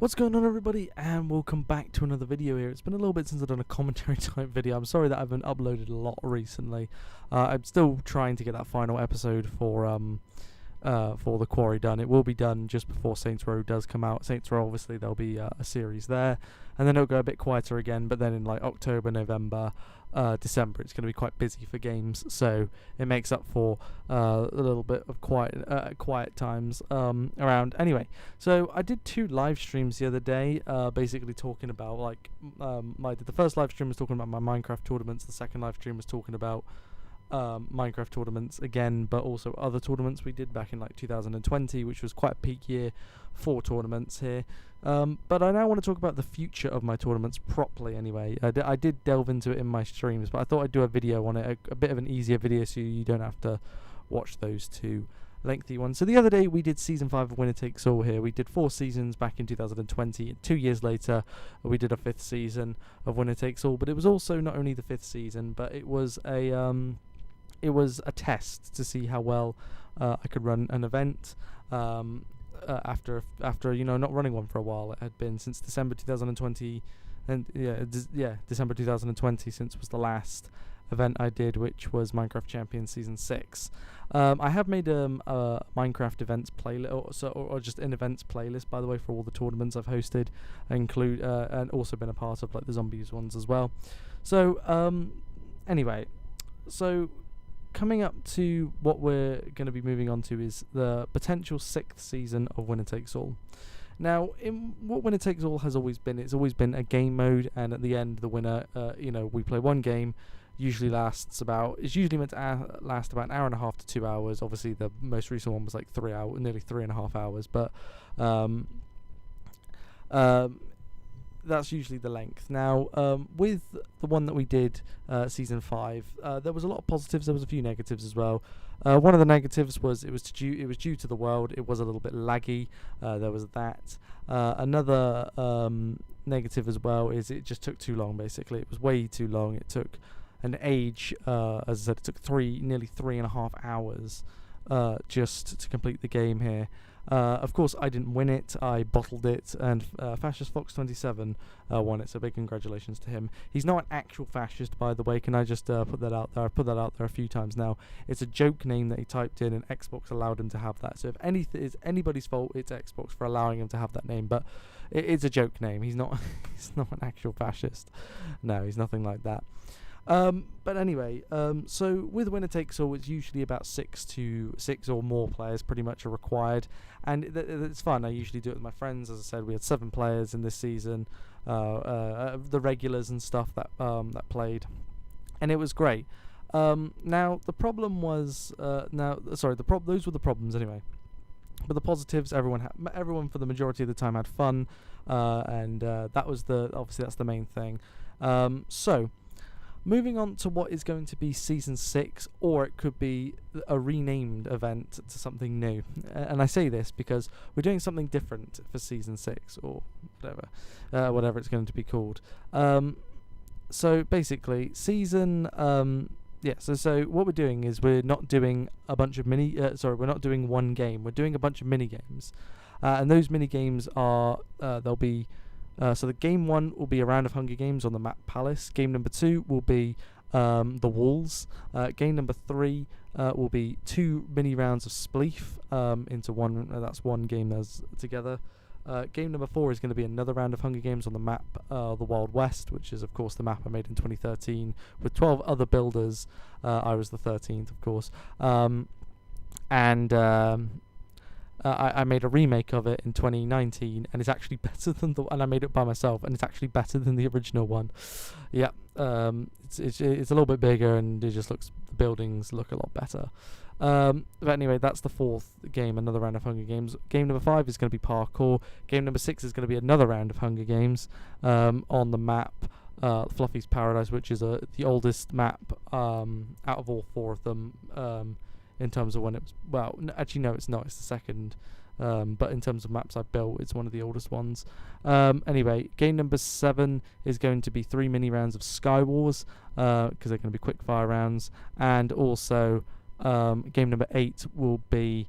What's going on, everybody, and welcome back to another video here. It's been a little bit since I've done a commentary type video. I'm sorry that I haven't uploaded a lot recently. I'm still trying to get that final episode for the Quarry done. It will be done just before Saints Row does come out. Saints Row, obviously, there'll be a series there, and then it'll go a bit quieter again, but then in like October, November, December, it's going to be quite busy for games, so it makes up for a little bit of quiet times around. Anyway, so I did 2 live streams the other day, basically talking about the first live stream was talking about my Minecraft tournaments. The second live stream was talking about Minecraft tournaments again, but also other tournaments we did back in like 2020, which was quite a peak year for tournaments here. But I now want to talk about the future of my tournaments properly anyway. I did delve into it in my streams, but I thought I'd do a video on it, a bit of an easier video, so you don't have to watch those 2 lengthy ones. So the other day we did season 5 of Winner Takes All here. We did 4 seasons back in 2020, and 2 years later we did a 5th season of Winner Takes All. But it was also not only the 5th season, but it was a test to see how well I could run an event after not running one for a while. It had been since December 2020, and December 2020 since was the last event I did, which was Minecraft Champions Season 6. I have made a Minecraft events playlist, or just an events playlist, by the way, for all the tournaments I've hosted, and also been a part of like the zombies ones as well. So anyway, so coming up to what we're going to be moving on to is the potential 6th season of Winner Takes All. Now, in what Winner Takes All has always been, it's always been a game mode, and at the end, the winner, we play one game, usually it's usually meant to last about an hour and a half to 2 hours. Obviously, the most recent one was like 3 hours, nearly 3.5 hours, but that's usually the length. Now, with the one that we did, season 5, there was a lot of positives. There was a few negatives as well. One of the negatives was it was due to the world. It was a little bit laggy. There was that. Another negative as well is it just took too long. Basically, it was way too long. It took an age. As I said, it took nearly 3.5 hours just to complete the game here. Of course, I didn't win it. I bottled it, and Fascist Fox 27 won it. So big congratulations to him. He's not an actual fascist, by the way. Can I just put that out there? I've put that out there a few times now. It's a joke name that he typed in, and Xbox allowed him to have that. So if it's anybody's fault, it's Xbox for allowing him to have that name. But it's a joke name. He's not. He's not an actual fascist. No, he's nothing like that. But anyway, so with Winner Takes All, it's usually about 6 or more players pretty much are required, and it's fun. I usually do it with my friends. As I said, we had 7 players in this season, the regulars and stuff that played, and it was great. Now the problem was those were the problems anyway. But the positives, everyone for the majority of the time had fun, and that was obviously that's the main thing. So moving on to what is going to be Season 6, or it could be a renamed event to something new. And I say this because we're doing something different for Season 6, or whatever it's going to be called. So basically, So what we're doing is we're not doing a bunch of we're not doing one game. We're doing a bunch of mini games, and those mini games are they'll be. So the game 1 will be a round of Hunger Games on the map Palace. Game number 2 will be the Walls. Game number 3 will be 2 mini rounds of Spleef into one. That's one game that's together. Game number 4 is going to be another round of Hunger Games on the map the Wild West, which is of course the map I made in 2013 with 12 other builders. I was the 13th, of course, I made a remake of it in 2019, and it's actually better than and I made it by myself, and it's actually better than the original one. Yeah, it's a little bit bigger, and the buildings look a lot better. But anyway, that's the 4th game, another round of Hunger Games. Game number 5 is going to be parkour. Game number 6 is going to be another round of Hunger Games on the map Fluffy's Paradise, which is the oldest map out of all 4 of them. In terms of when it was, actually no, it's not. It's the second, but in terms of maps I built, it's one of the oldest ones. Anyway, game number 7 is going to be 3 mini rounds of Sky Wars, because they're going to be quick fire rounds, and also game number 8 will be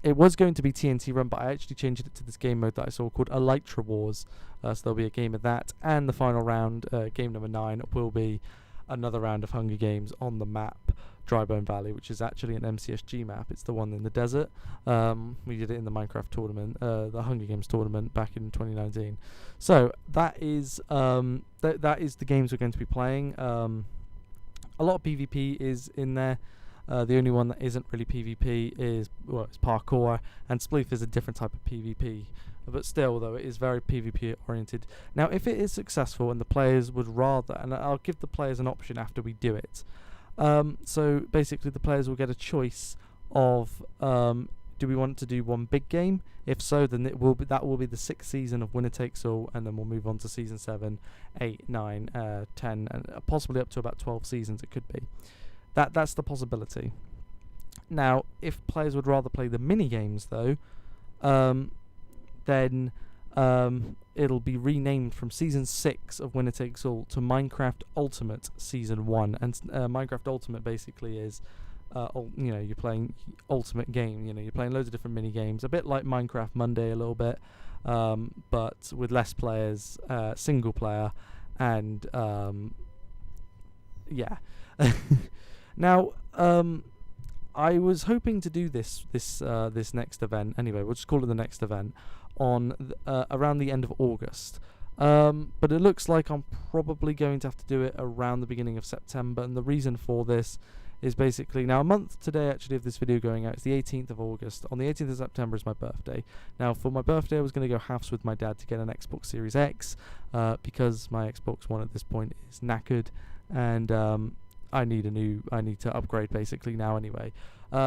it was going to be TNT Run, but I actually changed it to this game mode that I saw called Elytra Wars. So there'll be a game of that, and the final round, game number 9, will be another round of Hunger Games on the map Drybone Valley, which is actually an MCSG map. It's the one in the desert. We did it in the Minecraft tournament, the Hunger Games tournament back in 2019. So that is that is the games we're going to be playing. A lot of PvP is in there. The only one that isn't really PvP is, well, it's parkour, and Spleef is a different type of PvP. But still, though, it is very PvP oriented. Now, if it is successful and the players would rather, and I'll give the players an option after we do it. So basically, the players will get a choice of, do we want to do one big game? If so, then it will be, that will be the 6th season of Winner Takes All, and then we'll move on to season 7, 8, 9, 10, and possibly up to about 12 seasons. It could be. That's the possibility. Now, if players would rather play the mini games, though, then it'll be renamed from Season 6 of Winner Takes All to Minecraft Ultimate Season 1. And Minecraft Ultimate basically is, you're playing Ultimate game. You're playing loads of different mini games, a bit like Minecraft Monday a little bit, but with less players, single player, and yeah. Now, I was hoping to do this next event. Anyway, we'll just call it the next event on around the end of August. But it looks like I'm probably going to have to do it around the beginning of September, and the reason for this is basically, now a month today actually of this video going out, it's the 18th of August. On the 18th of September is my birthday. Now for my birthday I was going to go halves with my dad to get an Xbox Series X, because my Xbox One at this point is knackered, and I need to upgrade basically now anyway.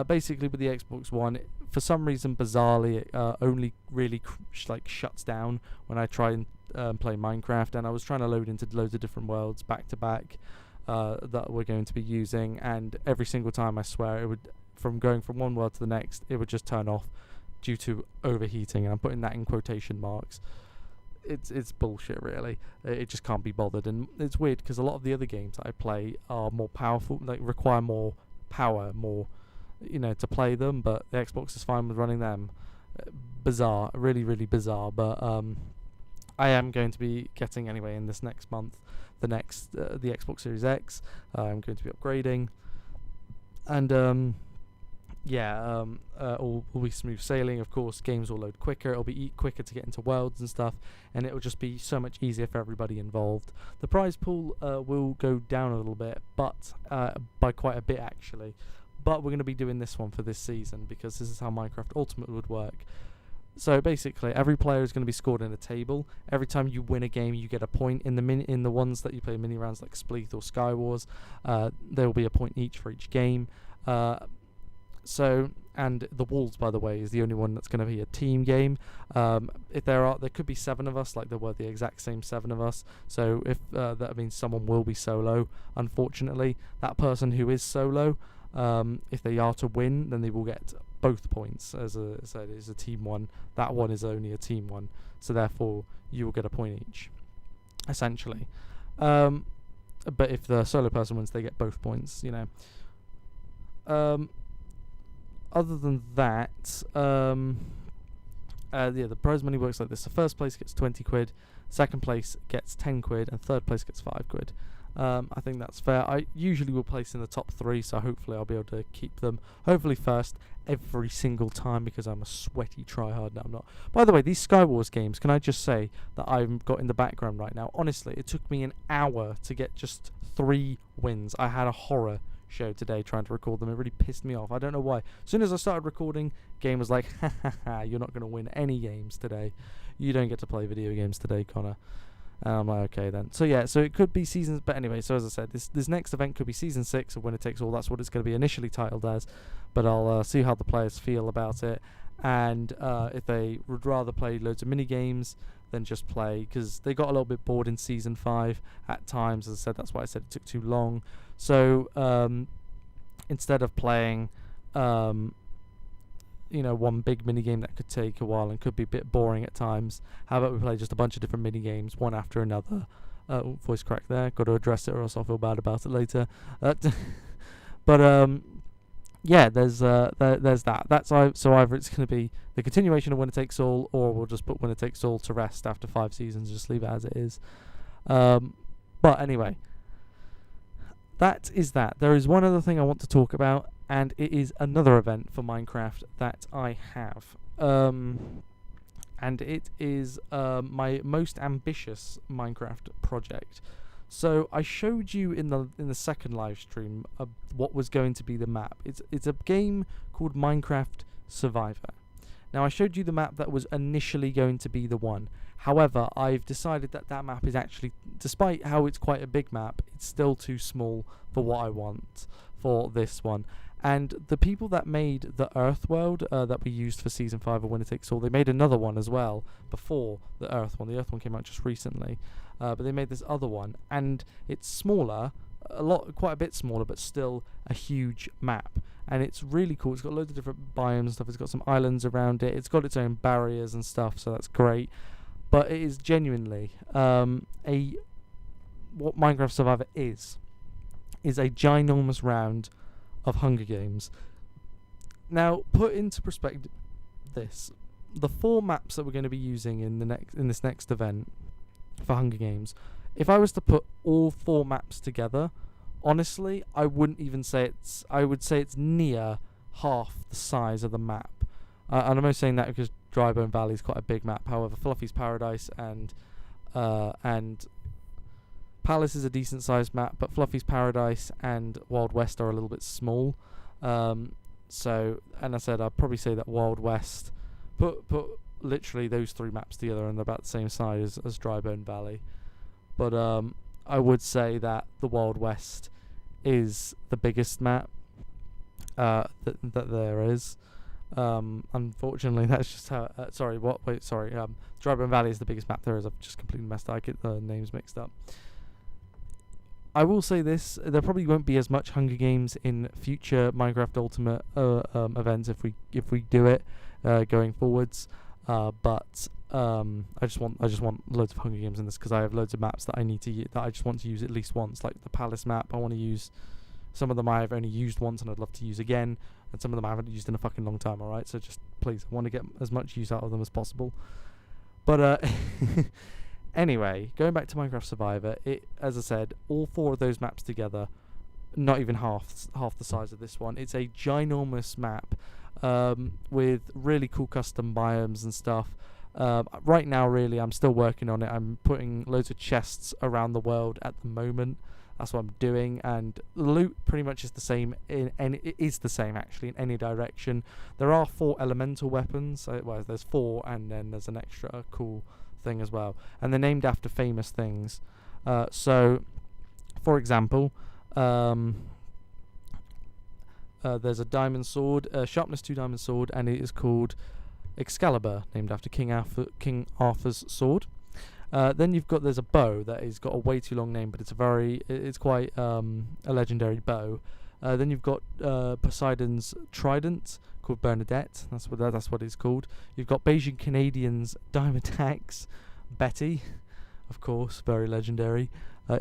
Basically with the Xbox One, for some reason bizarrely it only really shuts down when I try and play Minecraft, and I was trying to load into loads of different worlds back to back that we're going to be using, and every single time I swear it would, from going from one world to the next, it would just turn off due to overheating, and I'm putting that in quotation marks. It's bullshit really. It just can't be bothered, and it's weird because a lot of the other games that I play are more powerful, like require more power, more to play them, but the Xbox is fine with running them. Bizarre, really really bizarre, but I am going to be getting anyway in this next month the Xbox Series X. I'm going to be upgrading, and all will be smooth sailing. Of course, games will load quicker. It'll be quicker to get into worlds and stuff, and it will just be so much easier for everybody involved. The prize pool will go down a little bit, but by quite a bit actually. But we're going to be doing this one for this season because this is how Minecraft Ultimate would work. So basically, every player is going to be scored in a table. Every time you win a game, you get a point. In the ones that you play mini rounds like Spleeth or Sky Wars, there will be a point each for each game. And the Walls, by the way, is the only one that's going to be a team game. If there could be 7 of us, like there were the exact same 7 of us. So if that means someone will be solo. Unfortunately, that person who is solo, if they are to win, then they will get both points. As I said, it's a team one. That one is only a team one, so therefore you will get a point each, essentially. But if the solo person wins, they get both points. Other than that, the prize money works like this. The first place gets 20 quid, second place gets 10 quid, and third place gets 5 quid. I think that's fair. I usually will place in the top 3, so hopefully I'll be able to keep them. Hopefully first every single time, because I'm a sweaty tryhard. No, I'm not. By the way, these Sky Wars games, can I just say that I've got in the background right now, honestly, it took me an hour to get just 3 wins. I had a horror show today trying to record them. It really pissed me off. I don't know why. As soon as I started recording, game was like, ha ha ha, you're not going to win any games today. You don't get to play video games today, Connor. And I'm like, okay then. So yeah, so it could be seasons, but anyway, so as I said, this next event could be season 6 of Winner Takes All. That's what it's going to be initially titled as, but I'll see how the players feel about it, and if they would rather play loads of mini games than just play, because they got a little bit bored in season 5 at times. As I said, that's why I said it took too long. So instead of playing one big mini game that could take a while and could be a bit boring at times, how about we play just a bunch of different mini games, one after another. Voice crack there, got to address it or else I'll feel bad about it later. But yeah, there's that. So either it's going to be the continuation of Winner Takes All, or we'll just put Winner Takes All to rest after 5 seasons, just leave it as it is. But anyway, that is that. There is one other thing I want to talk about, and it is another event for Minecraft that I have. And it is my most ambitious Minecraft project. So I showed you in the second live stream what was going to be the map. It's a game called Minecraft Survivor. Now I showed you the map that was initially going to be the one. However, I've decided that map is actually, despite how it's quite a big map, it's still too small for what I want for this one. And the people that made the Earth world that we used for Season 5 of Winner Takes All, they made another one as well before the Earth one. The Earth one came out just recently. But they made this other one, and it's smaller, quite a bit smaller, but still a huge map. And it's really cool. It's got loads of different biomes and stuff. It's got some islands around it. It's got its own barriers and stuff, so that's great. But it is genuinely what Minecraft Survivor is a ginormous round of Hunger Games. Now, put into perspective the 4 maps that we're going to be using in this next event for Hunger Games. If I was to put all 4 maps together, honestly, I wouldn't even say I would say it's near half the size of the map. And I'm only saying that because Drybone Valley is quite a big map. However, Fluffy's Paradise and Palace is a decent sized map, but Fluffy's Paradise and Wild West are a little bit small. So, and I said I'd probably say that Wild West, put literally those 3 maps together, and they're about the same size as Drybone Valley. But I would say that the Wild West is the biggest map that there is. Unfortunately, that's just how. Drybone Valley is the biggest map there is. I've just completely messed up. I get the names mixed up. I will say this: there probably won't be as much Hunger Games in future Minecraft Ultimate events if we do it going forwards. But I just want loads of Hunger Games in this because I have loads of maps that I just want to use at least once. Like the Palace map, I want to use. Some of them I've only used once and I'd love to use again, and some of them I haven't used in a fucking long time. Alright, so just please, I want to get as much use out of them as possible. But anyway, going back to Minecraft Survivor, as I said, all 4 of those maps together, not even half the size of this one. It's a ginormous map with really cool custom biomes and stuff. Right now, really, I'm still working on it. I'm putting loads of chests around the world at the moment. That's what I'm doing, and the loot pretty much is the same. It is the same actually in any direction. There are 4 elemental weapons. Well, there's 4, and then there's an extra cool thing as well, and they're named after famous things. So, for example, there's a diamond sword, sharpness 2 diamond sword, and it is called Excalibur, named after King Arthur's sword. Then there's a bow that has got a way too long name, but it's quite a legendary bow. Then you've got Poseidon's trident called Bernadette. That's what it's called. You've got Beijing Canadian's diamond axe, Betty, of course, very legendary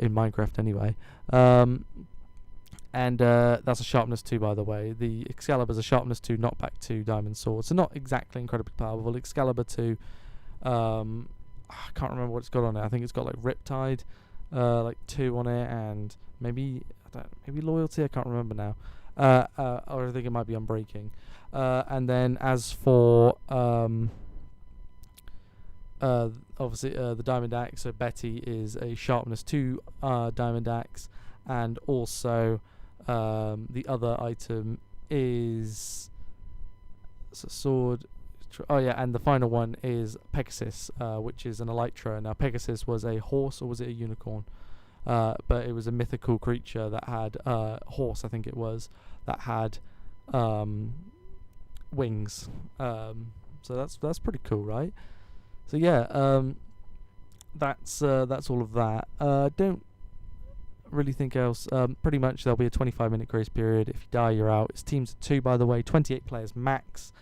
in Minecraft anyway. And that's a sharpness 2, by the way. The Excalibur's a sharpness 2, knockback 2 diamond sword. So not exactly incredibly powerful. Excalibur 2. I can't remember what it's got on it. I think it's got like Riptide, like 2 on it, and maybe Loyalty. I can't remember now. Or I think it might be Unbreaking. And then as for obviously the Diamond Axe, so Betty is a Sharpness 2 Diamond Axe, and also the other item is a sword. Oh yeah, and the final one is Pegasus, which is an elytra. Now Pegasus was a horse, or was it a unicorn? But it was a mythical creature that had horse, I think it was, that had wings. So that's pretty cool, right? So yeah, that's all of that. Don't really think else. Pretty much there'll be a 25-minute grace period. If you die, you're out. It's teams of 2, by the way, 28 players max.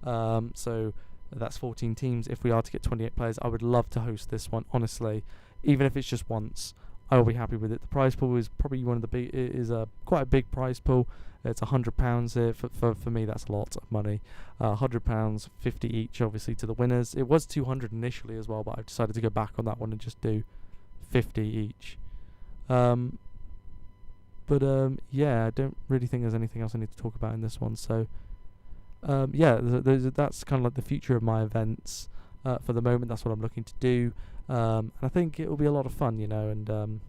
So that's 14 teams. If we are to get 28 players, I would love to host this one, honestly. Even if it's just once, I will be happy with it. The prize pool is probably one of the big, is a quite a big prize pool. It's £100 here. For me, that's a lot of money. £100, 50 each, obviously, to the winners. It was 200 initially as well, but I've decided to go back on that one and just do 50 each. Yeah, I don't really think there's anything else I need to talk about in this one. So, that's kind of like the future of my events. For the moment, that's what I'm looking to do. And I think it will be a lot of fun, and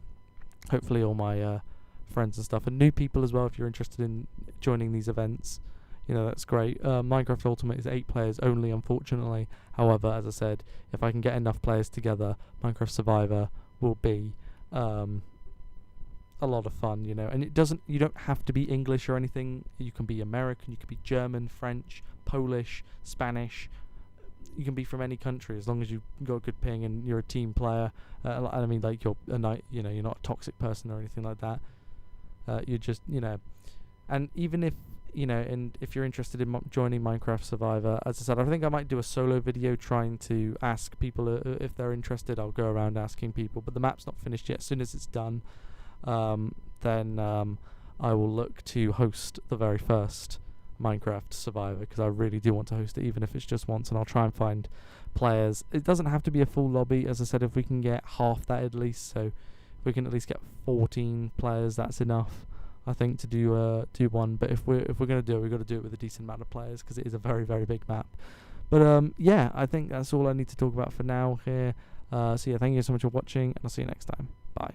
hopefully all my friends and stuff, and new people as well, if you're interested in joining these events, that's great. Minecraft Ultimate is 8 players only, unfortunately. However, as I said, if I can get enough players together, Minecraft Survivor will be a lot of fun, and you don't have to be English or anything. You can be American, you can be German, French, Polish, Spanish. You can be from any country as long as you've got a good ping and you're a team player. I mean, like you're not a toxic person or anything like that. You're just, and even if and if you're interested in joining Minecraft Survivor, as I said, I think I might do a solo video trying to ask people if they're interested. I'll go around asking people, but the map's not finished yet. As soon as it's done, then I will look to host the very first Minecraft Survivor, because I really do want to host it, even if it's just once, and I'll try and find players. It doesn't have to be a full lobby, as I said. If we can get half that at least, so if we can at least get 14 players, that's enough, I think, to do one. But if we're going to do it, we've got to do it with a decent amount of players, because it is a very, very big map. But I think that's all I need to talk about for now here. So yeah, thank you so much for watching, and I'll see you next time. Bye.